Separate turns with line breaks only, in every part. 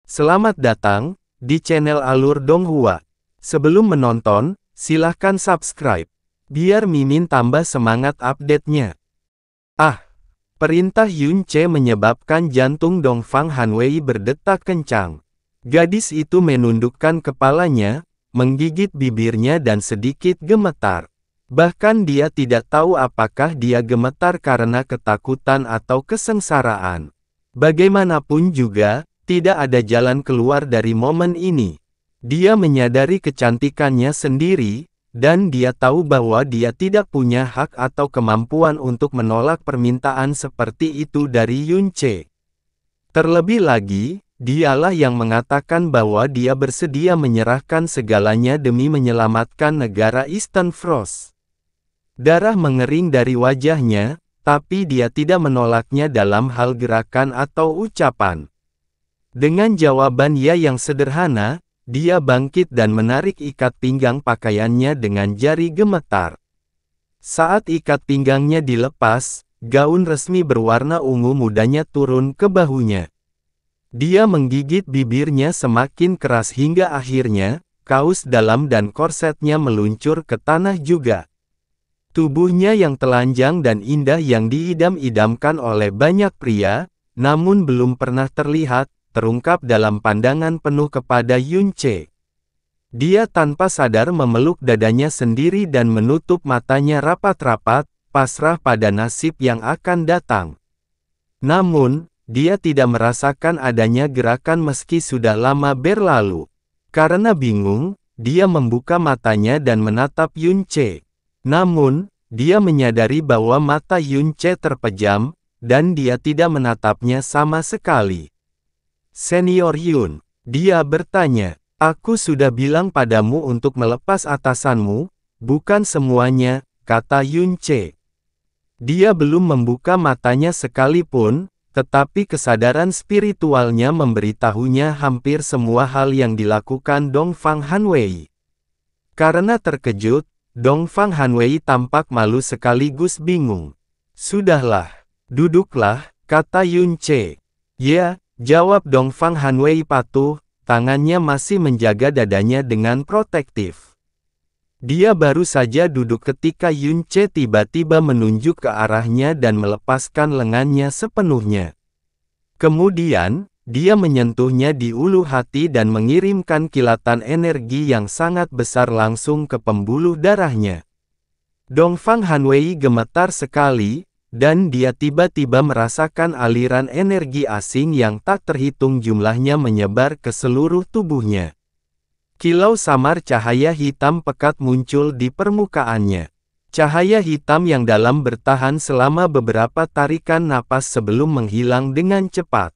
Selamat datang di channel Alur Donghua. Sebelum menonton, silahkan subscribe, biar Mimin tambah semangat update-nya. Perintah Yun Ce menyebabkan jantung Dongfang Hanwei berdetak kencang. Gadis itu menundukkan kepalanya, menggigit bibirnya dan sedikit gemetar. Bahkan dia tidak tahu apakah dia gemetar karena ketakutan atau kesengsaraan. Bagaimanapun juga, tidak ada jalan keluar dari momen ini. Dia menyadari kecantikannya sendiri, dan dia tahu bahwa dia tidak punya hak atau kemampuan untuk menolak permintaan seperti itu dari Yun Ce. Terlebih lagi, dialah yang mengatakan bahwa dia bersedia menyerahkan segalanya demi menyelamatkan negara Eastern Frost. Darah mengering dari wajahnya, tapi dia tidak menolaknya dalam hal gerakan atau ucapan. Dengan jawaban ya yang sederhana, dia bangkit dan menarik ikat pinggang pakaiannya dengan jari gemetar. Saat ikat pinggangnya dilepas, gaun resmi berwarna ungu mudanya turun ke bahunya. Dia menggigit bibirnya semakin keras hingga akhirnya, kaus dalam dan korsetnya meluncur ke tanah juga. Tubuhnya yang telanjang dan indah yang diidam-idamkan oleh banyak pria, namun belum pernah terlihat, terungkap dalam pandangan penuh kepada Yun Ce. Dia tanpa sadar memeluk dadanya sendiri dan menutup matanya rapat-rapat, pasrah pada nasib yang akan datang. Namun, dia tidak merasakan adanya gerakan meski sudah lama berlalu. Karena bingung, dia membuka matanya dan menatap Yun Ce. Namun, dia menyadari bahwa mata Yun Ce terpejam, dan dia tidak menatapnya sama sekali. Senior Yun, dia bertanya, aku sudah bilang padamu untuk melepas atasanmu, bukan semuanya, kata Yun Ce. Dia belum membuka matanya sekalipun, tetapi kesadaran spiritualnya memberitahunya hampir semua hal yang dilakukan Dongfang Hanwei. Karena terkejut, Dongfang Hanwei tampak malu sekaligus bingung. Sudahlah, duduklah, kata Yun Ce. Ya, jawab Dongfang Hanwei patuh, tangannya masih menjaga dadanya dengan protektif. Dia baru saja duduk ketika Yun Ce tiba-tiba menunjuk ke arahnya dan melepaskan lengannya sepenuhnya. Kemudian, dia menyentuhnya di ulu hati dan mengirimkan kilatan energi yang sangat besar langsung ke pembuluh darahnya. Dongfang Hanwei gemetar sekali, dan dia tiba-tiba merasakan aliran energi asing yang tak terhitung jumlahnya menyebar ke seluruh tubuhnya. Kilau samar cahaya hitam pekat muncul di permukaannya. Cahaya hitam yang dalam bertahan selama beberapa tarikan napas sebelum menghilang dengan cepat.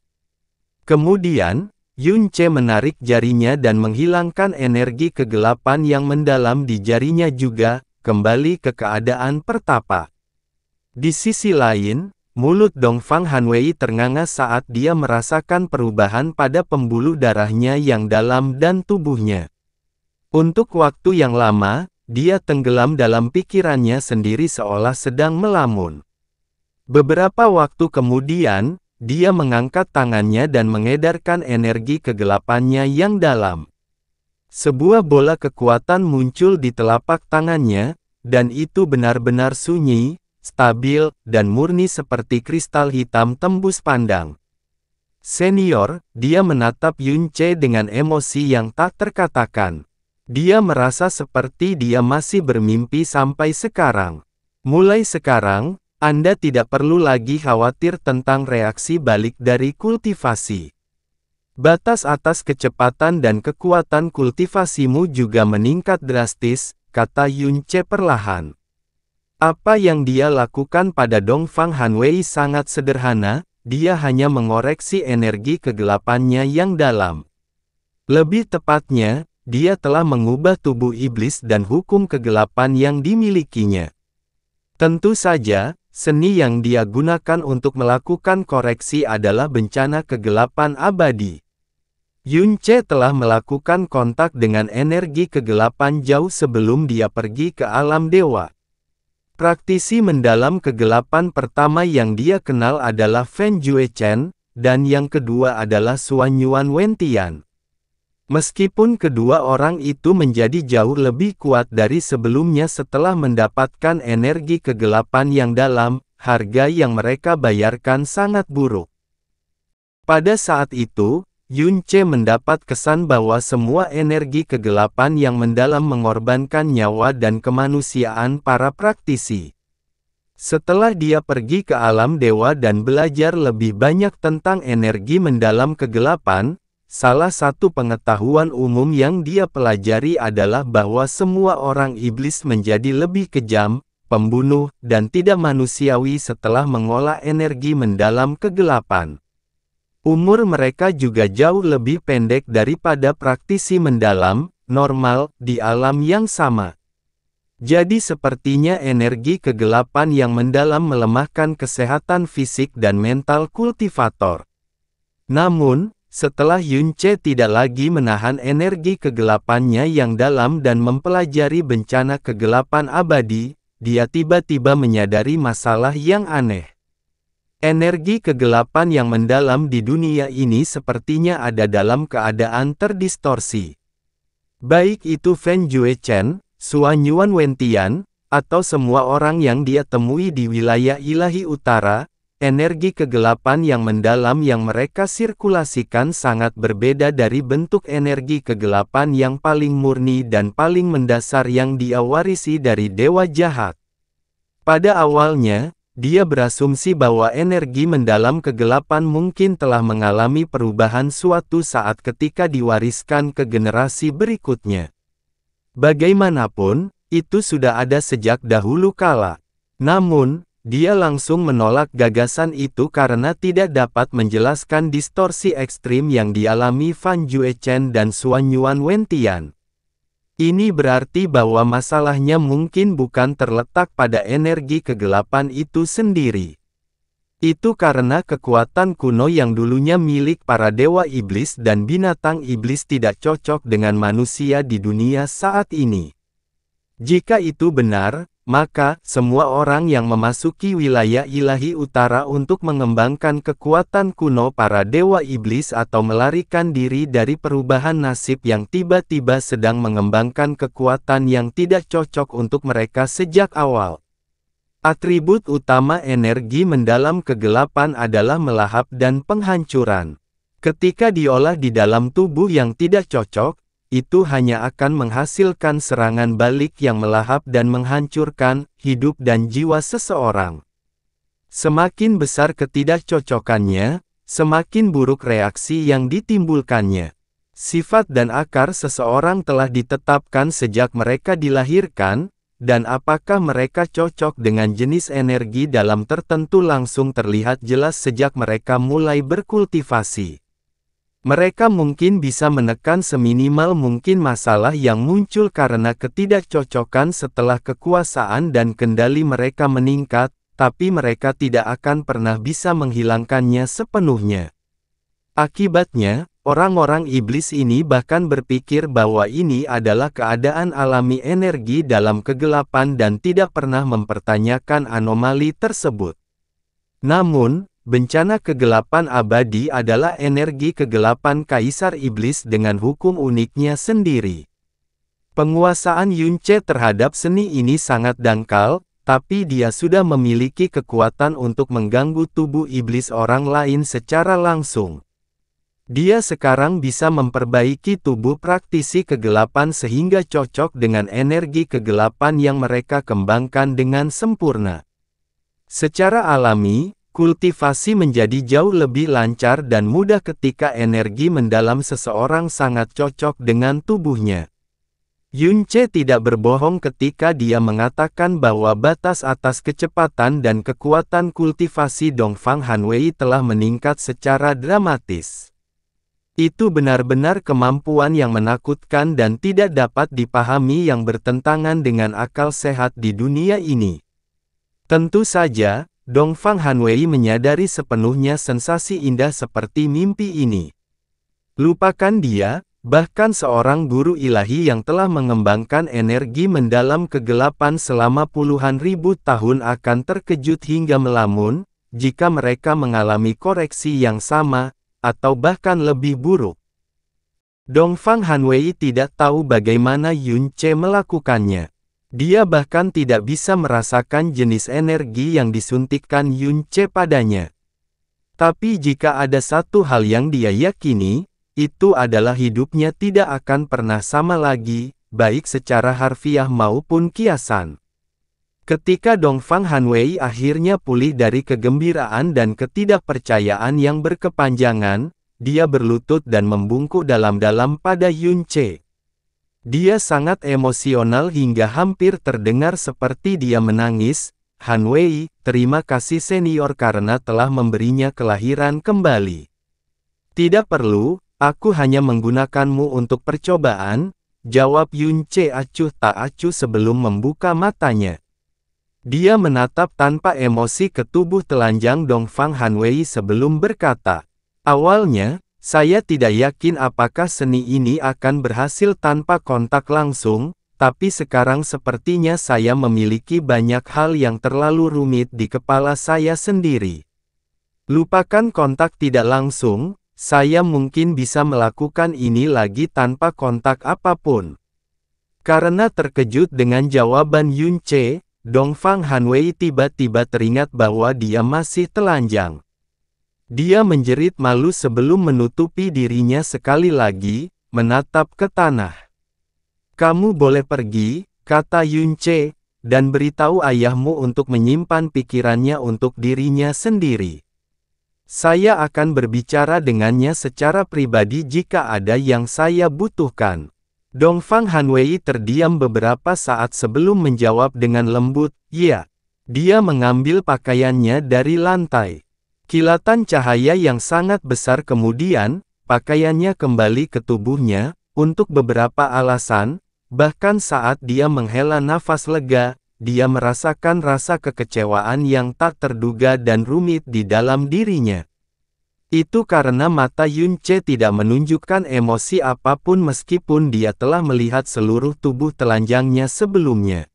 Kemudian, Yun Ce menarik jarinya dan menghilangkan energi kegelapan yang mendalam di jarinya juga, kembali ke keadaan pertapa. Di sisi lain, mulut Dongfang Hanwei ternganga saat dia merasakan perubahan pada pembuluh darahnya yang dalam dan tubuhnya. Untuk waktu yang lama, dia tenggelam dalam pikirannya sendiri seolah sedang melamun. Beberapa waktu kemudian, dia mengangkat tangannya dan mengedarkan energi kegelapannya yang dalam. Sebuah bola kekuatan muncul di telapak tangannya, dan itu benar-benar sunyi, stabil, dan murni seperti kristal hitam tembus pandang. Senior, dia menatap Yun Ce dengan emosi yang tak terkatakan. Dia merasa seperti dia masih bermimpi sampai sekarang. Mulai sekarang, Anda tidak perlu lagi khawatir tentang reaksi balik dari kultivasi. Batas atas kecepatan dan kekuatan kultivasimu juga meningkat drastis, kata Yun Ce perlahan. Apa yang dia lakukan pada Dongfang Hanwei sangat sederhana, dia hanya mengoreksi energi kegelapannya yang dalam. Lebih tepatnya, dia telah mengubah tubuh iblis dan hukum kegelapan yang dimilikinya. Tentu saja, seni yang dia gunakan untuk melakukan koreksi adalah bencana kegelapan abadi. Yun Ce telah melakukan kontak dengan energi kegelapan jauh sebelum dia pergi ke alam dewa. Praktisi mendalam kegelapan pertama yang dia kenal adalah Fen Jue Chen, dan yang kedua adalah Xuanyuan Wentian. Meskipun kedua orang itu menjadi jauh lebih kuat dari sebelumnya setelah mendapatkan energi kegelapan yang dalam, harga yang mereka bayarkan sangat buruk. Pada saat itu, Yun Ce mendapat kesan bahwa semua energi kegelapan yang mendalam mengorbankan nyawa dan kemanusiaan para praktisi. Setelah dia pergi ke alam dewa dan belajar lebih banyak tentang energi mendalam kegelapan, salah satu pengetahuan umum yang dia pelajari adalah bahwa semua orang iblis menjadi lebih kejam, pembunuh, dan tidak manusiawi setelah mengolah energi mendalam kegelapan. Umur mereka juga jauh lebih pendek daripada praktisi mendalam, normal, di alam yang sama. Jadi sepertinya energi kegelapan yang mendalam melemahkan kesehatan fisik dan mental kultivator. Namun, setelah Yun Ce tidak lagi menahan energi kegelapannya yang dalam dan mempelajari bencana kegelapan abadi, dia tiba-tiba menyadari masalah yang aneh. Energi kegelapan yang mendalam di dunia ini sepertinya ada dalam keadaan terdistorsi. Baik itu Feng Juechen, Xuanyuan Wentian, atau semua orang yang dia temui di wilayah ilahi utara, energi kegelapan yang mendalam yang mereka sirkulasikan sangat berbeda dari bentuk energi kegelapan yang paling murni dan paling mendasar yang dia warisi dari dewa jahat. Pada awalnya, dia berasumsi bahwa energi mendalam kegelapan mungkin telah mengalami perubahan suatu saat ketika diwariskan ke generasi berikutnya. Bagaimanapun, itu sudah ada sejak dahulu kala. Namun, dia langsung menolak gagasan itu karena tidak dapat menjelaskan distorsi ekstrim yang dialami Fan Juechen dan Xuanyuan Wentian. Ini berarti bahwa masalahnya mungkin bukan terletak pada energi kegelapan itu sendiri. Itu karena kekuatan kuno yang dulunya milik para dewa iblis dan binatang iblis tidak cocok dengan manusia di dunia saat ini. Jika itu benar, maka semua orang yang memasuki wilayah ilahi utara untuk mengembangkan kekuatan kuno para dewa iblis atau melarikan diri dari perubahan nasib yang tiba-tiba sedang mengembangkan kekuatan yang tidak cocok untuk mereka sejak awal. Atribut utama energi mendalam kegelapan adalah melahap dan penghancuran. Ketika diolah di dalam tubuh yang tidak cocok, itu hanya akan menghasilkan serangan balik yang melahap dan menghancurkan hidup dan jiwa seseorang. Semakin besar ketidakcocokannya, semakin buruk reaksi yang ditimbulkannya. Sifat dan akar seseorang telah ditetapkan sejak mereka dilahirkan, dan apakah mereka cocok dengan jenis energi dalam tertentu langsung terlihat jelas sejak mereka mulai berkultivasi. Mereka mungkin bisa menekan seminimal mungkin masalah yang muncul karena ketidakcocokan setelah kekuasaan dan kendali mereka meningkat, tapi mereka tidak akan pernah bisa menghilangkannya sepenuhnya. Akibatnya, orang-orang iblis ini bahkan berpikir bahwa ini adalah keadaan alami energi dalam kegelapan dan tidak pernah mempertanyakan anomali tersebut. Namun, bencana kegelapan abadi adalah energi kegelapan Kaisar Iblis dengan hukum uniknya sendiri. Penguasaan Yun Ce terhadap seni ini sangat dangkal, tapi dia sudah memiliki kekuatan untuk mengganggu tubuh iblis orang lain secara langsung. Dia sekarang bisa memperbaiki tubuh praktisi kegelapan sehingga cocok dengan energi kegelapan yang mereka kembangkan dengan sempurna. Secara alami, kultivasi menjadi jauh lebih lancar dan mudah ketika energi mendalam seseorang sangat cocok dengan tubuhnya. Yun Ce tidak berbohong ketika dia mengatakan bahwa batas atas kecepatan dan kekuatan kultivasi Dongfang Hanwei telah meningkat secara dramatis. Itu benar-benar kemampuan yang menakutkan dan tidak dapat dipahami yang bertentangan dengan akal sehat di dunia ini. Tentu saja, Dongfang Hanwei menyadari sepenuhnya sensasi indah seperti mimpi ini. Lupakan dia, bahkan seorang guru ilahi yang telah mengembangkan energi mendalam kegelapan selama puluhan ribu tahun akan terkejut hingga melamun, jika mereka mengalami koreksi yang sama, atau bahkan lebih buruk. Dongfang Hanwei tidak tahu bagaimana Yun Ce melakukannya. Dia bahkan tidak bisa merasakan jenis energi yang disuntikkan Yun Ce padanya. Tapi jika ada satu hal yang dia yakini, itu adalah hidupnya tidak akan pernah sama lagi, baik secara harfiah maupun kiasan. Ketika Dongfang Hanwei akhirnya pulih dari kegembiraan dan ketidakpercayaan yang berkepanjangan, dia berlutut dan membungkuk dalam-dalam pada Yun Ce. Dia sangat emosional hingga hampir terdengar seperti dia menangis. "Hanwei, terima kasih senior karena telah memberinya kelahiran kembali. Tidak perlu, aku hanya menggunakanmu untuk percobaan," jawab Yun Ce acuh tak acuh sebelum membuka matanya. Dia menatap tanpa emosi ke tubuh telanjang Dongfang Hanwei sebelum berkata, "Awalnya, saya tidak yakin apakah seni ini akan berhasil tanpa kontak langsung, tapi sekarang sepertinya saya memiliki banyak hal yang terlalu rumit di kepala saya sendiri. Lupakan kontak tidak langsung, saya mungkin bisa melakukan ini lagi tanpa kontak apapun." Karena terkejut dengan jawaban Yun Ce, Dongfang Hanwei tiba-tiba teringat bahwa dia masih telanjang. Dia menjerit malu sebelum menutupi dirinya sekali lagi, menatap ke tanah. "Kamu boleh pergi," kata Yun Ce, "dan beritahu ayahmu untuk menyimpan pikirannya untuk dirinya sendiri. Saya akan berbicara dengannya secara pribadi jika ada yang saya butuhkan." Dongfang Hanwei terdiam beberapa saat sebelum menjawab dengan lembut, "Ya." Dia mengambil pakaiannya dari lantai. Kilatan cahaya yang sangat besar kemudian, pakaiannya kembali ke tubuhnya, untuk beberapa alasan, bahkan saat dia menghela nafas lega, dia merasakan rasa kekecewaan yang tak terduga dan rumit di dalam dirinya. Itu karena mata Yun Ce tidak menunjukkan emosi apapun meskipun dia telah melihat seluruh tubuh telanjangnya sebelumnya.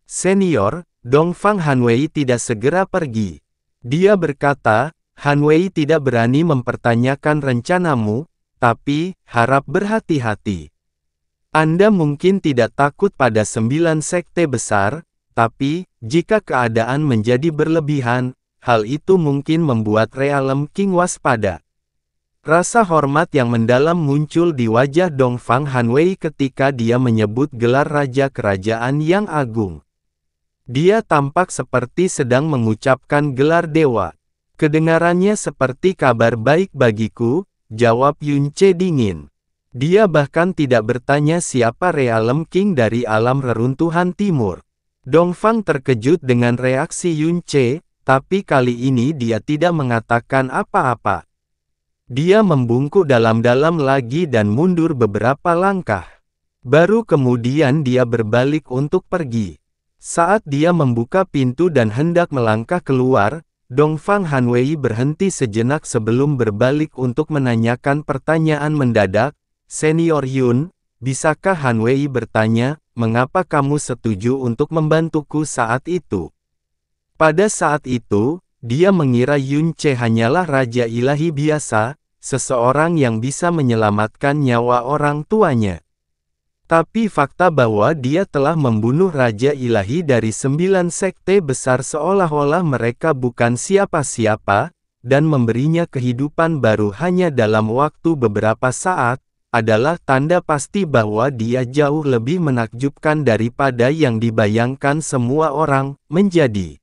"Senior," Dongfang Hanwei tidak segera pergi. Dia berkata, "Hanwei tidak berani mempertanyakan rencanamu, tapi, harap berhati-hati. Anda mungkin tidak takut pada 9 sekte besar, tapi, jika keadaan menjadi berlebihan, hal itu mungkin membuat Realem King waspada." Rasa hormat yang mendalam muncul di wajah Dongfang Hanwei ketika dia menyebut gelar Raja Kerajaan yang Agung. Dia tampak seperti sedang mengucapkan gelar dewa. "Kedengarannya seperti kabar baik bagiku," jawab Yun Ce dingin. Dia bahkan tidak bertanya siapa Realem King dari alam reruntuhan timur. Dongfang terkejut dengan reaksi Yun Ce, tapi kali ini dia tidak mengatakan apa-apa. Dia membungkuk dalam-dalam lagi dan mundur beberapa langkah. Baru kemudian dia berbalik untuk pergi. Saat dia membuka pintu dan hendak melangkah keluar, Dongfang Hanwei berhenti sejenak sebelum berbalik untuk menanyakan pertanyaan mendadak, "Senior Yun, bisakah Hanwei bertanya, mengapa kamu setuju untuk membantuku saat itu?" Pada saat itu, dia mengira Yun Ce hanyalah Raja Ilahi biasa, seseorang yang bisa menyelamatkan nyawa orang tuanya. Tapi fakta bahwa dia telah membunuh Raja Ilahi dari 9 sekte besar seolah-olah mereka bukan siapa-siapa, dan memberinya kehidupan baru hanya dalam waktu beberapa saat, adalah tanda pasti bahwa dia jauh lebih menakjubkan daripada yang dibayangkan semua orang menjadi.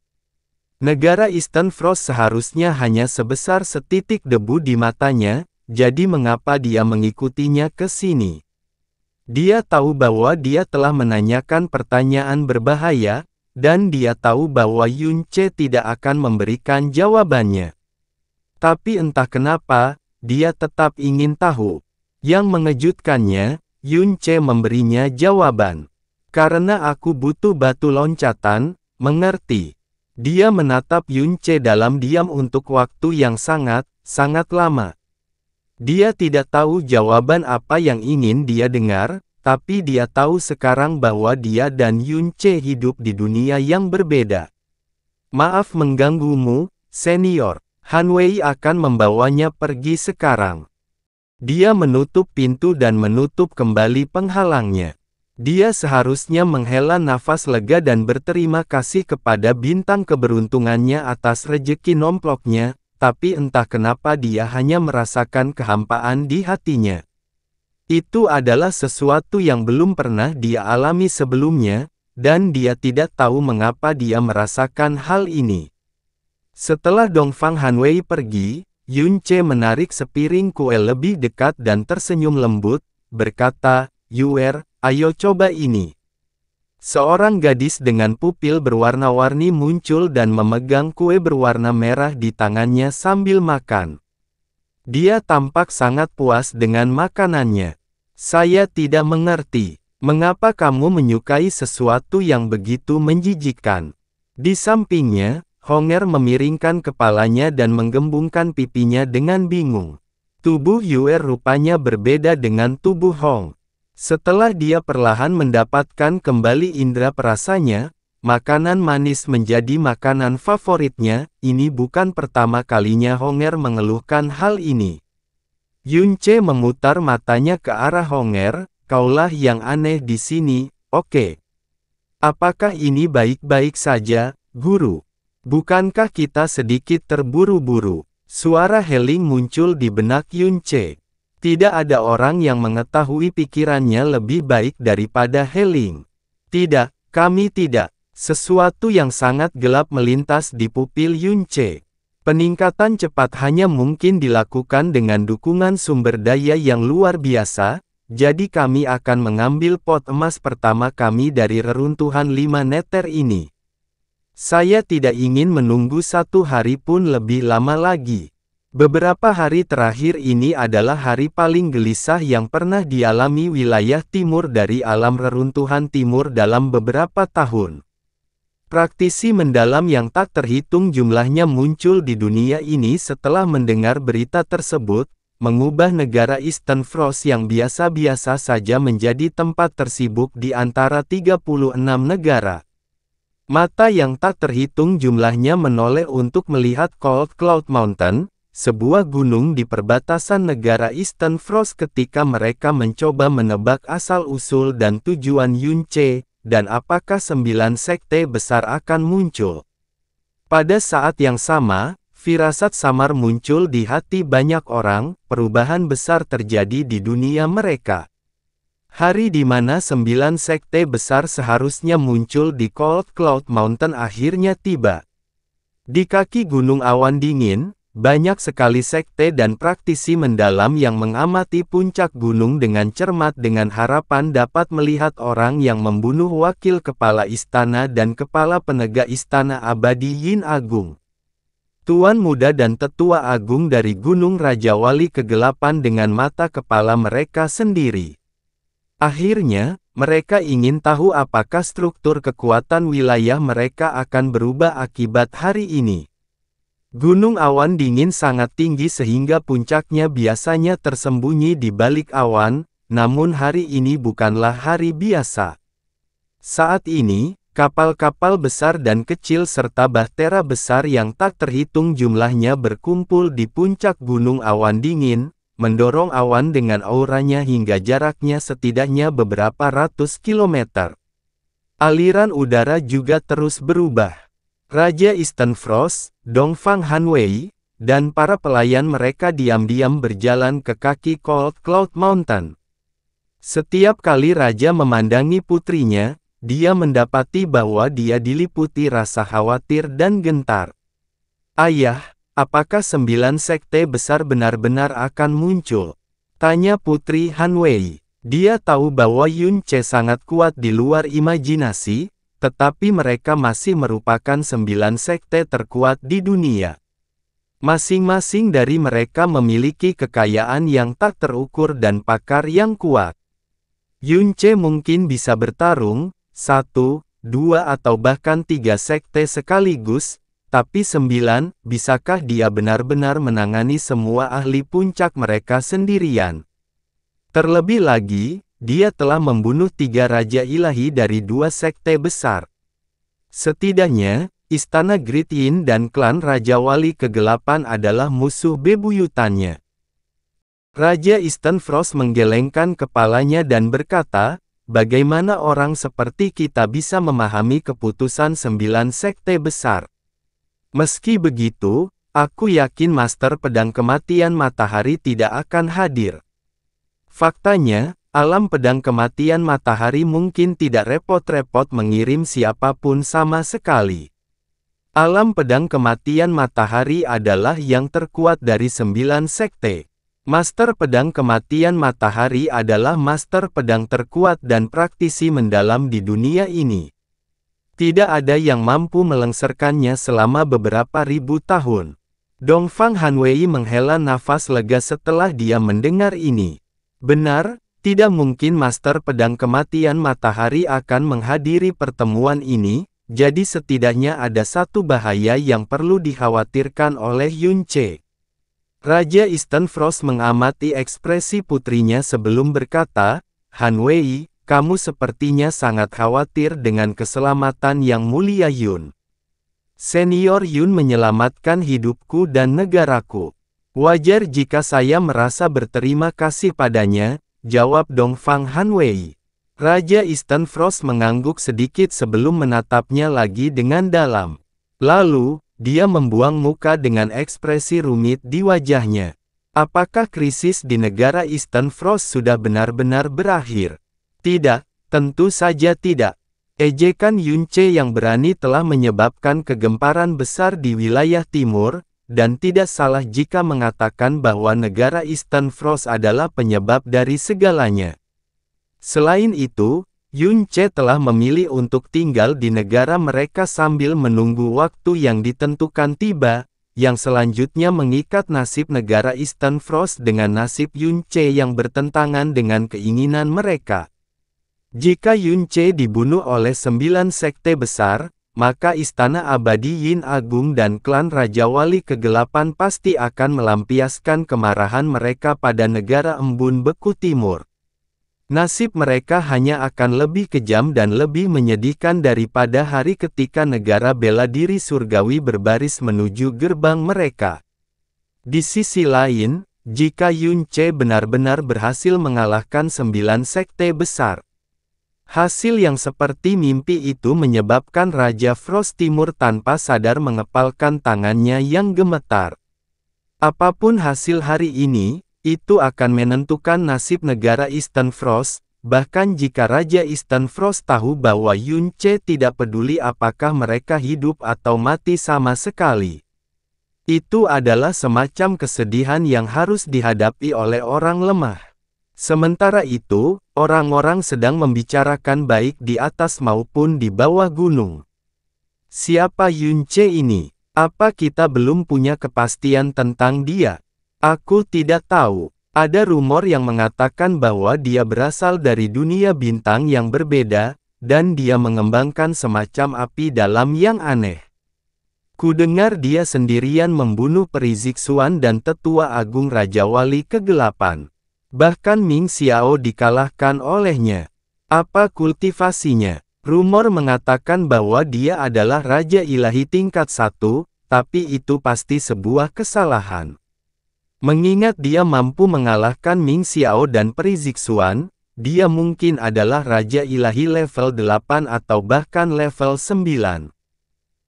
Negara Eastern Frost seharusnya hanya sebesar setitik debu di matanya, jadi mengapa dia mengikutinya ke sini? Dia tahu bahwa dia telah menanyakan pertanyaan berbahaya, dan dia tahu bahwa Yun Ce tidak akan memberikan jawabannya. Tapi entah kenapa, dia tetap ingin tahu. Yang mengejutkannya, Yun Ce memberinya jawaban. "Karena aku butuh batu loncatan, mengerti?" Dia menatap Yun Ce dalam diam untuk waktu yang sangat lama. Dia tidak tahu jawaban apa yang ingin dia dengar, tapi dia tahu sekarang bahwa dia dan Yun Ce hidup di dunia yang berbeda. "Maaf mengganggumu," senior. Han Wei akan membawanya pergi sekarang. Dia menutup pintu dan menutup kembali penghalangnya. Dia seharusnya menghela nafas lega dan berterima kasih kepada bintang keberuntungannya atas rejeki nomploknya, tapi entah kenapa dia hanya merasakan kehampaan di hatinya. Itu adalah sesuatu yang belum pernah dia alami sebelumnya, dan dia tidak tahu mengapa dia merasakan hal ini. Setelah Dongfang Han Wei pergi, Yun Ce menarik sepiring kue lebih dekat dan tersenyum lembut, berkata, "Yuer, ayo coba ini." Seorang gadis dengan pupil berwarna-warni muncul dan memegang kue berwarna merah di tangannya sambil makan. Dia tampak sangat puas dengan makanannya. "Saya tidak mengerti, mengapa kamu menyukai sesuatu yang begitu menjijikkan?" Di sampingnya, Honger memiringkan kepalanya dan menggembungkan pipinya dengan bingung. Tubuh Yuer rupanya berbeda dengan tubuh Hong. Setelah dia perlahan mendapatkan kembali indera perasanya, makanan manis menjadi makanan favoritnya. Ini bukan pertama kalinya Honger mengeluhkan hal ini. Yun Ce memutar matanya ke arah Honger, "Kaulah yang aneh di sini, oke? Apakah ini baik-baik saja, guru? Bukankah kita sedikit terburu-buru?" Suara heling muncul di benak Yun Ce. Tidak ada orang yang mengetahui pikirannya lebih baik daripada Heling. "Tidak, kami tidak." Sesuatu yang sangat gelap melintas di pupil Yun Ce. Peningkatan cepat hanya mungkin dilakukan dengan dukungan sumber daya yang luar biasa, jadi kami akan mengambil pot emas pertama kami dari reruntuhan 5 neter ini. Saya tidak ingin menunggu 1 hari pun lebih lama lagi. Beberapa hari terakhir ini adalah hari paling gelisah yang pernah dialami wilayah timur dari alam reruntuhan timur dalam beberapa tahun. Praktisi mendalam yang tak terhitung jumlahnya muncul di dunia ini setelah mendengar berita tersebut, mengubah negara Eastern Frost yang biasa-biasa saja menjadi tempat tersibuk di antara 36 negara. Mata yang tak terhitung jumlahnya menoleh untuk melihat Cold Cloud Mountain, sebuah gunung di perbatasan negara Eastern Frost ketika mereka mencoba menebak asal-usul dan tujuan Yun Ce, dan apakah 9 sekte besar akan muncul. Pada saat yang sama, firasat samar muncul di hati banyak orang, perubahan besar terjadi di dunia mereka. Hari di mana 9 sekte besar seharusnya muncul di Cold Cloud Mountain akhirnya tiba. Di kaki Gunung Awan Dingin, banyak sekali sekte dan praktisi mendalam yang mengamati puncak gunung dengan cermat dengan harapan dapat melihat orang yang membunuh wakil kepala istana dan kepala penegak istana abadi Yin Agung. Tuan muda dan tetua agung dari Gunung Raja Wali Kegelapan dengan mata kepala mereka sendiri. Akhirnya, mereka ingin tahu apakah struktur kekuatan wilayah mereka akan berubah akibat hari ini. Gunung Awan Dingin sangat tinggi sehingga puncaknya biasanya tersembunyi di balik awan, namun hari ini bukanlah hari biasa. Saat ini, kapal-kapal besar dan kecil serta bahtera besar yang tak terhitung jumlahnya berkumpul di puncak Gunung Awan Dingin, mendorong awan dengan auranya hingga jaraknya setidaknya beberapa ratus kilometer. Aliran udara juga terus berubah. Raja Eastern Frost, Dongfang Han Wei, dan para pelayan mereka diam-diam berjalan ke kaki Cold Cloud Mountain. Setiap kali raja memandangi putrinya, dia mendapati bahwa dia diliputi rasa khawatir dan gentar. "Ayah, apakah 9 sekte besar benar-benar akan muncul?" tanya putri Han Wei. Dia tahu bahwa Yun Ce sangat kuat di luar imajinasi, tetapi mereka masih merupakan 9 sekte terkuat di dunia. Masing-masing dari mereka memiliki kekayaan yang tak terukur dan pakar yang kuat. Yun Ce mungkin bisa bertarung, 1, 2 atau bahkan 3 sekte sekaligus, tapi 9, bisakah dia benar-benar menangani semua ahli puncak mereka sendirian? Terlebih lagi, dia telah membunuh 3 raja ilahi dari 2 sekte besar. Setidaknya, Istana Great Yin dan klan Raja Wali Kegelapan adalah musuh bebuyutannya. Raja Eastern Frost menggelengkan kepalanya dan berkata, bagaimana orang seperti kita bisa memahami keputusan 9 sekte besar? Meski begitu, aku yakin Master Pedang Kematian Matahari tidak akan hadir. Faktanya, alam pedang kematian matahari mungkin tidak repot-repot mengirim siapapun sama sekali. Alam pedang kematian matahari adalah yang terkuat dari 9 sekte. Master Pedang Kematian Matahari adalah master pedang terkuat dan praktisi mendalam di dunia ini. Tidak ada yang mampu melengsarkannya selama beberapa ribu tahun. Dongfang Hanwei menghela nafas lega setelah dia mendengar ini. Benar, tidak mungkin Master Pedang Kematian Matahari akan menghadiri pertemuan ini. Jadi setidaknya ada satu bahaya yang perlu dikhawatirkan oleh Yun Ce. Raja Eastern Frost mengamati ekspresi putrinya sebelum berkata, Hanwei, kamu sepertinya sangat khawatir dengan keselamatan Yang Mulia Yun. Senior Yun menyelamatkan hidupku dan negaraku. Wajar jika saya merasa berterima kasih padanya, jawab Dongfang Hanwei. Raja Eastern Frost mengangguk sedikit sebelum menatapnya lagi dengan dalam. Lalu, dia membuang muka dengan ekspresi rumit di wajahnya. Apakah krisis di negara Eastern Frost sudah benar-benar berakhir? Tidak, tentu saja tidak. Ejekan Yun Ce yang berani telah menyebabkan kegemparan besar di wilayah timur, dan tidak salah jika mengatakan bahwa negara Eastern Frost adalah penyebab dari segalanya. Selain itu, Yun Ce telah memilih untuk tinggal di negara mereka sambil menunggu waktu yang ditentukan tiba, yang selanjutnya mengikat nasib negara Eastern Frost dengan nasib Yun Ce yang bertentangan dengan keinginan mereka. Jika Yun Ce dibunuh oleh 9 sekte besar, maka Istana Abadi Yin Agung dan klan Raja Wali Kegelapan pasti akan melampiaskan kemarahan mereka pada negara Embun Beku Timur. Nasib mereka hanya akan lebih kejam dan lebih menyedihkan daripada hari ketika negara bela diri surgawi berbaris menuju gerbang mereka. Di sisi lain, jika Yun Ce benar-benar berhasil mengalahkan 9 sekte besar, hasil yang seperti mimpi itu menyebabkan Raja Frost Timur tanpa sadar mengepalkan tangannya yang gemetar. Apapun hasil hari ini, itu akan menentukan nasib negara Eastern Frost, bahkan jika Raja Eastern Frost tahu bahwa Yun Ce tidak peduli apakah mereka hidup atau mati sama sekali. Itu adalah semacam kesedihan yang harus dihadapi oleh orang lemah. Sementara itu, orang-orang sedang membicarakan baik di atas maupun di bawah gunung. Siapa Yun Ce ini? Apa kita belum punya kepastian tentang dia? Aku tidak tahu. Ada rumor yang mengatakan bahwa dia berasal dari dunia bintang yang berbeda, dan dia mengembangkan semacam api dalam yang aneh. Kudengar dia sendirian membunuh Peri Zixuan dan Tetua Agung Raja Wali Kegelapan. Bahkan Ming Xiao dikalahkan olehnya. Apa kultivasinya? Rumor mengatakan bahwa dia adalah Raja Ilahi tingkat 1, tapi itu pasti sebuah kesalahan. Mengingat dia mampu mengalahkan Ming Xiao dan Peri Zixuan, dia mungkin adalah Raja Ilahi level 8 atau bahkan level 9.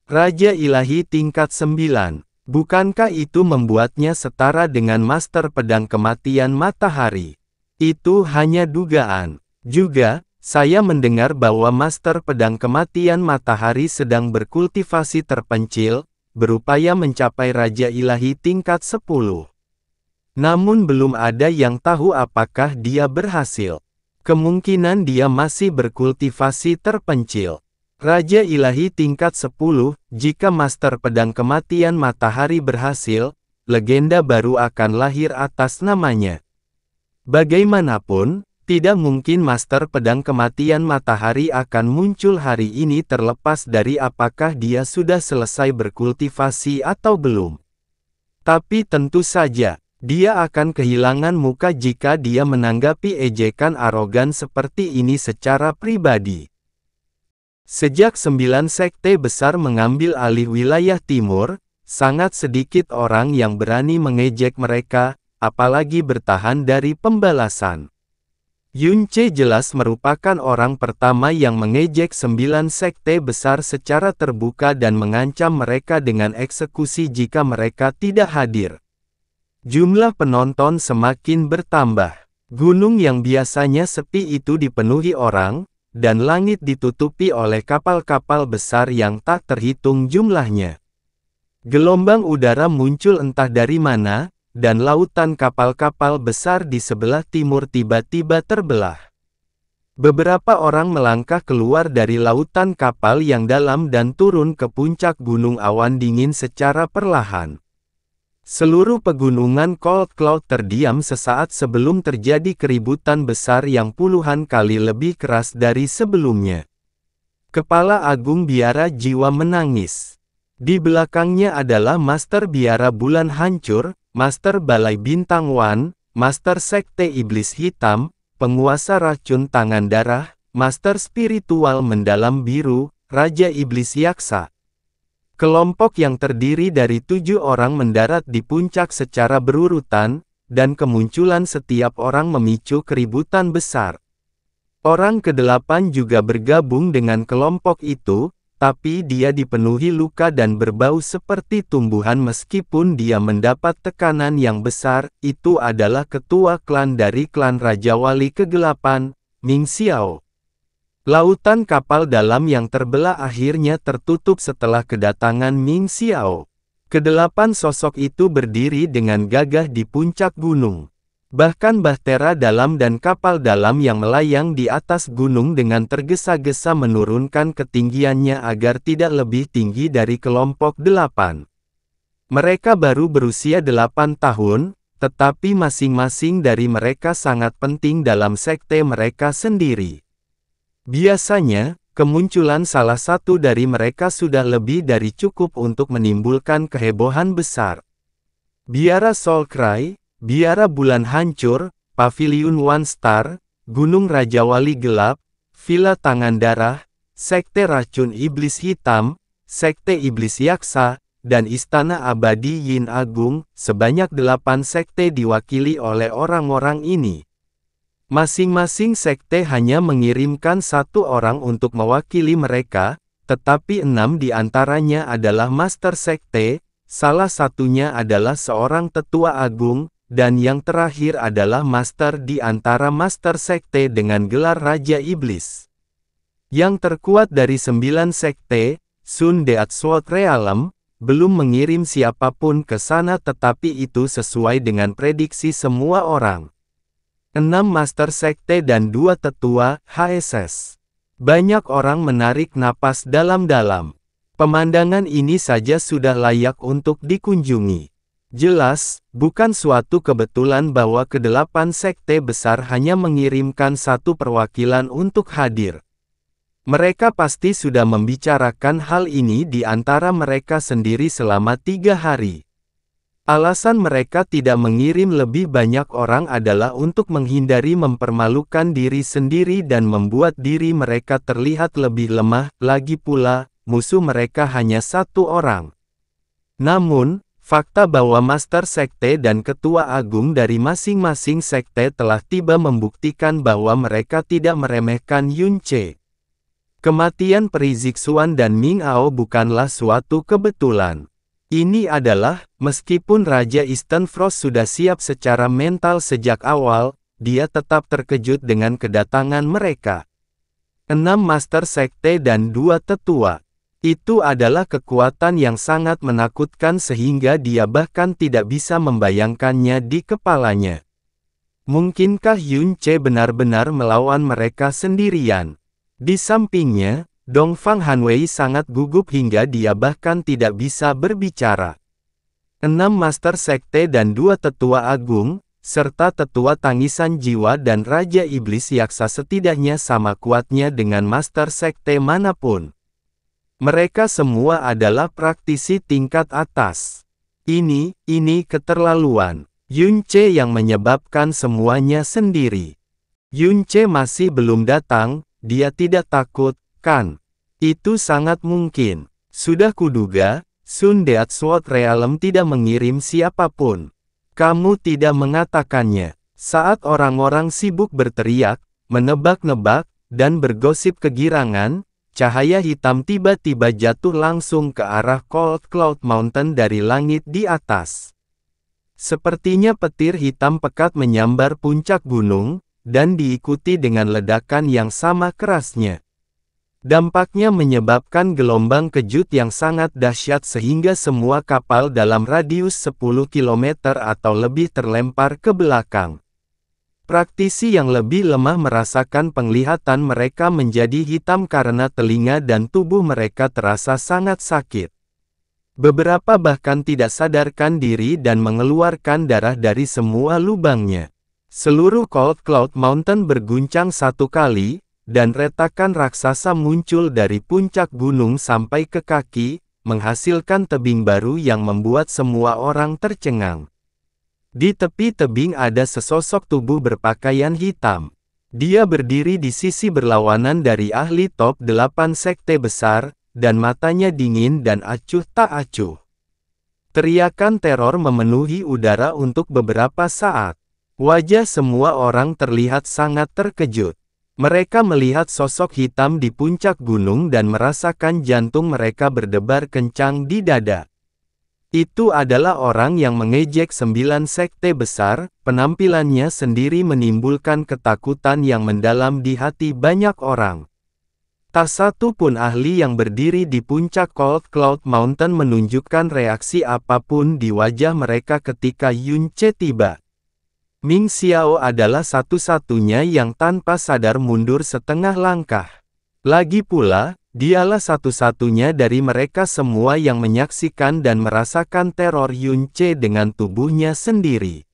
Raja Ilahi tingkat 9. Bukankah itu membuatnya setara dengan Master Pedang Kematian Matahari? Itu hanya dugaan. Juga, saya mendengar bahwa Master Pedang Kematian Matahari sedang berkultivasi terpencil, berupaya mencapai Raja Ilahi tingkat 10. Namun belum ada yang tahu apakah dia berhasil. Kemungkinan dia masih berkultivasi terpencil. Raja Ilahi tingkat 10, jika Master Pedang Kematian Matahari berhasil, legenda baru akan lahir atas namanya. Bagaimanapun, tidak mungkin Master Pedang Kematian Matahari akan muncul hari ini terlepas dari apakah dia sudah selesai berkultivasi atau belum. Tapi tentu saja, dia akan kehilangan muka jika dia menanggapi ejekan arogan seperti ini secara pribadi. Sejak 9 sekte besar mengambil alih wilayah timur, sangat sedikit orang yang berani mengejek mereka, apalagi bertahan dari pembalasan. Yunce jelas merupakan orang pertama yang mengejek 9 sekte besar secara terbuka dan mengancam mereka dengan eksekusi jika mereka tidak hadir. Jumlah penonton semakin bertambah. Gunung yang biasanya sepi itu dipenuhi orang, dan langit ditutupi oleh kapal-kapal besar yang tak terhitung jumlahnya. Gelombang udara muncul entah dari mana, dan lautan kapal-kapal besar di sebelah timur tiba-tiba terbelah. Beberapa orang melangkah keluar dari lautan kapal yang dalam dan turun ke puncak gunung awan dingin secara perlahan. Seluruh pegunungan Cold Cloud terdiam sesaat sebelum terjadi keributan besar yang puluhan kali lebih keras dari sebelumnya. Kepala Agung Biara Jiwa menangis. Di belakangnya adalah Master Biara Bulan Hancur, Master Balai Bintang Wan, Master Sekte Iblis Hitam, Penguasa Racun Tangan Darah, Master Spiritual Mendalam Biru, Raja Iblis Yaksa. Kelompok yang terdiri dari 7 orang mendarat di puncak secara berurutan, dan kemunculan setiap orang memicu keributan besar. Orang ke-8 juga bergabung dengan kelompok itu, tapi dia dipenuhi luka dan berbau seperti tumbuhan meskipun dia mendapat tekanan yang besar. Itu adalah ketua klan dari klan Raja Wali Kegelapan, Ming Xiao. Lautan kapal dalam yang terbelah akhirnya tertutup setelah kedatangan Ming Xiao. Ke-8 sosok itu berdiri dengan gagah di puncak gunung. Bahkan bahtera dalam dan kapal dalam yang melayang di atas gunung dengan tergesa-gesa menurunkan ketinggiannya agar tidak lebih tinggi dari kelompok 8. Mereka baru berusia 8 tahun, tetapi masing-masing dari mereka sangat penting dalam sekte mereka sendiri. Biasanya, kemunculan salah satu dari mereka sudah lebih dari cukup untuk menimbulkan kehebohan besar. Biara Soul Cry, Biara Bulan Hancur, Paviliun One Star, Gunung Raja Wali Gelap, Villa Tangan Darah, Sekte Racun Iblis Hitam, Sekte Iblis Yaksa, dan Istana Abadi Yin Agung. Sebanyak 8 sekte diwakili oleh orang-orang ini. Masing-masing sekte hanya mengirimkan 1 orang untuk mewakili mereka, tetapi 6 di antaranya adalah Master Sekte, salah satunya adalah seorang tetua agung, dan yang terakhir adalah Master di antara Master Sekte dengan gelar Raja Iblis. Yang terkuat dari 9 sekte, Sun Deat Sword Realm, belum mengirim siapapun ke sana tetapi itu sesuai dengan prediksi semua orang. 6 Master Sekte dan 2 tetua, HSS. Banyak orang menarik napas dalam-dalam. Pemandangan ini saja sudah layak untuk dikunjungi. Jelas, bukan suatu kebetulan bahwa ke-8 sekte besar hanya mengirimkan 1 perwakilan untuk hadir. Mereka pasti sudah membicarakan hal ini di antara mereka sendiri selama 3 hari. Alasan mereka tidak mengirim lebih banyak orang adalah untuk menghindari mempermalukan diri sendiri dan membuat diri mereka terlihat lebih lemah. Lagi pula, musuh mereka hanya 1 orang. Namun, fakta bahwa Master Sekte dan Ketua Agung dari masing-masing sekte telah tiba membuktikan bahwa mereka tidak meremehkan Yunce. Kematian Peri Zixuan dan Ming Ao bukanlah suatu kebetulan. Ini adalah, meskipun Raja Eastern Frost sudah siap secara mental sejak awal, dia tetap terkejut dengan kedatangan mereka. 6 Master Sekte dan 2 tetua. Itu adalah kekuatan yang sangat menakutkan sehingga dia bahkan tidak bisa membayangkannya di kepalanya. Mungkinkah Yunce benar-benar melawan mereka sendirian? Di sampingnya, Dongfang Hanwei sangat gugup hingga dia bahkan tidak bisa berbicara. 6 Master Sekte dan 2 tetua agung, serta tetua tangisan jiwa dan Raja Iblis Yaksa setidaknya sama kuatnya dengan Master Sekte manapun. Mereka semua adalah praktisi tingkat atas. Ini keterlaluan. Yunce yang menyebabkan semuanya sendiri. Yunce masih belum datang, dia tidak takut, kan? Itu sangat mungkin. Sudah kuduga, Sun Deathsword Realm tidak mengirim siapapun. Kamu tidak mengatakannya. Saat orang-orang sibuk berteriak, menebak-nebak, dan bergosip kegirangan, cahaya hitam tiba-tiba jatuh langsung ke arah Cold Cloud Mountain dari langit di atas. Sepertinya petir hitam pekat menyambar puncak gunung, dan diikuti dengan ledakan yang sama kerasnya. Dampaknya menyebabkan gelombang kejut yang sangat dahsyat sehingga semua kapal dalam radius 10 km atau lebih terlempar ke belakang. Praktisi yang lebih lemah merasakan penglihatan mereka menjadi hitam karena telinga dan tubuh mereka terasa sangat sakit. Beberapa bahkan tidak sadarkan diri dan mengeluarkan darah dari semua lubangnya. Seluruh Cold Cloud Mountain berguncang satu kali, dan retakan raksasa muncul dari puncak gunung sampai ke kaki, menghasilkan tebing baru yang membuat semua orang tercengang. Di tepi tebing ada sesosok tubuh berpakaian hitam. Dia berdiri di sisi berlawanan dari ahli top 8 sekte besar, dan matanya dingin dan acuh tak acuh. Teriakan teror memenuhi udara untuk beberapa saat. Wajah semua orang terlihat sangat terkejut. Mereka melihat sosok hitam di puncak gunung dan merasakan jantung mereka berdebar kencang di dada. Itu adalah orang yang mengejek 9 sekte besar, penampilannya sendiri menimbulkan ketakutan yang mendalam di hati banyak orang. Tak satu pun ahli yang berdiri di puncak Cold Cloud Mountain menunjukkan reaksi apapun di wajah mereka ketika Yun Ce tiba. Ming Xiao adalah satu-satunya yang tanpa sadar mundur setengah langkah. Lagi pula, dialah satu-satunya dari mereka semua yang menyaksikan dan merasakan teror Yun Ce dengan tubuhnya sendiri.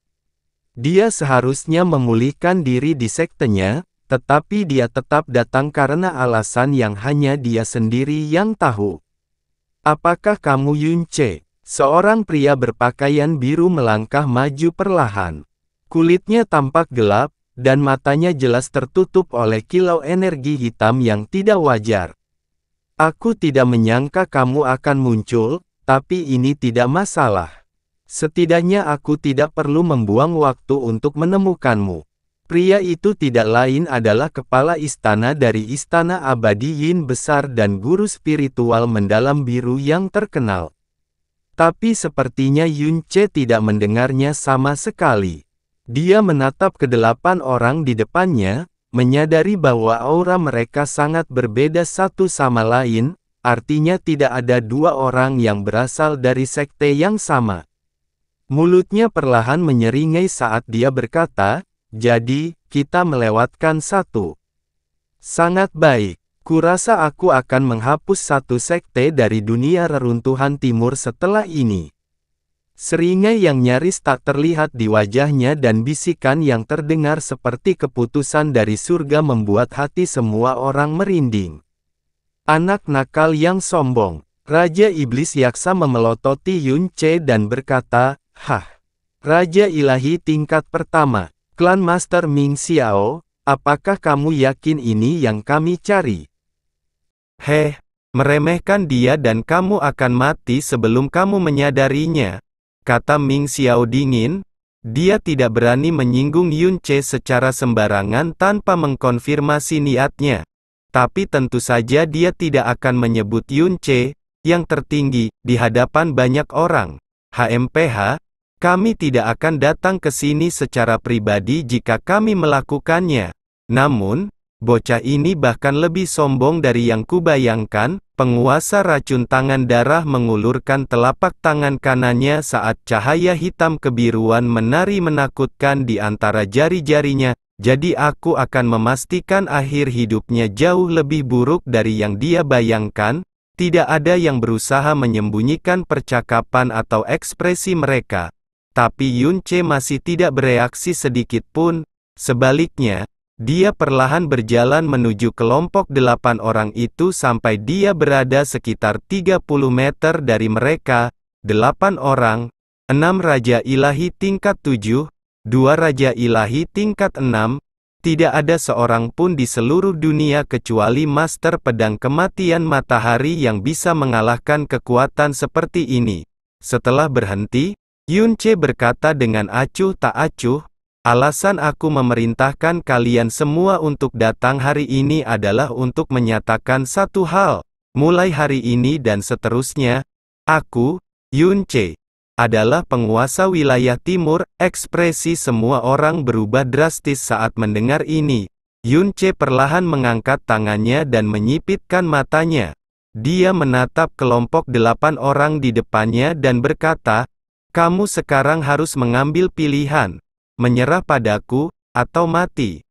Dia seharusnya memulihkan diri di sektenya, tetapi dia tetap datang karena alasan yang hanya dia sendiri yang tahu. Apakah kamu Yun Ce? Seorang pria berpakaian biru melangkah maju perlahan. Kulitnya tampak gelap, dan matanya jelas tertutup oleh kilau energi hitam yang tidak wajar. Aku tidak menyangka kamu akan muncul, tapi ini tidak masalah. Setidaknya aku tidak perlu membuang waktu untuk menemukanmu. Pria itu tidak lain adalah kepala istana dari Istana Abadi Yin Besar dan guru spiritual mendalam biru yang terkenal. Tapi sepertinya Yun Ce tidak mendengarnya sama sekali. Dia menatap ke 8 orang di depannya, menyadari bahwa aura mereka sangat berbeda satu sama lain, artinya tidak ada 2 orang yang berasal dari sekte yang sama. Mulutnya perlahan menyeringai saat dia berkata, "Jadi, kita melewatkan satu. Sangat baik. Kurasa aku akan menghapus satu sekte dari dunia reruntuhan timur setelah ini." Seringai yang nyaris tak terlihat di wajahnya dan bisikan yang terdengar seperti keputusan dari surga membuat hati semua orang merinding. Anak nakal yang sombong. Raja Iblis Yaksa memelototi Yun Ce dan berkata, "Hah! Raja Ilahi tingkat pertama, Klan Master Ming Xiao, apakah kamu yakin ini yang kami cari?" "Heh, meremehkan dia dan kamu akan mati sebelum kamu menyadarinya," kata Ming Xiao dingin. Dia tidak berani menyinggung Yun Ce secara sembarangan tanpa mengkonfirmasi niatnya. Tapi tentu saja dia tidak akan menyebut Yun Ce, yang tertinggi, di hadapan banyak orang. "HMPH, kami tidak akan datang ke sini secara pribadi jika kami melakukannya. Namun, bocah ini bahkan lebih sombong dari yang kubayangkan." Penguasa racun tangan darah mengulurkan telapak tangan kanannya saat cahaya hitam kebiruan menari menakutkan di antara jari-jarinya. "Jadi aku akan memastikan akhir hidupnya jauh lebih buruk dari yang dia bayangkan." Tidak ada yang berusaha menyembunyikan percakapan atau ekspresi mereka. Tapi Yun Ce masih tidak bereaksi sedikit pun. Sebaliknya, dia perlahan berjalan menuju kelompok 8 orang itu sampai dia berada sekitar 30 meter dari mereka. 8 orang, 6 Raja Ilahi tingkat 7, 2 Raja Ilahi tingkat 6, Tidak ada seorang pun di seluruh dunia kecuali Master Pedang Kematian Matahari yang bisa mengalahkan kekuatan seperti ini. Setelah berhenti, Yunce berkata dengan acuh tak acuh, alasan aku memerintahkan kalian semua untuk datang hari ini adalah untuk menyatakan satu hal. Mulai hari ini dan seterusnya, aku, Yunce, adalah penguasa wilayah timur. Ekspresi semua orang berubah drastis saat mendengar ini. Yunce perlahan mengangkat tangannya dan menyipitkan matanya. Dia menatap kelompok 8 orang di depannya dan berkata, kamu sekarang harus mengambil pilihan, menyerah padaku, atau mati.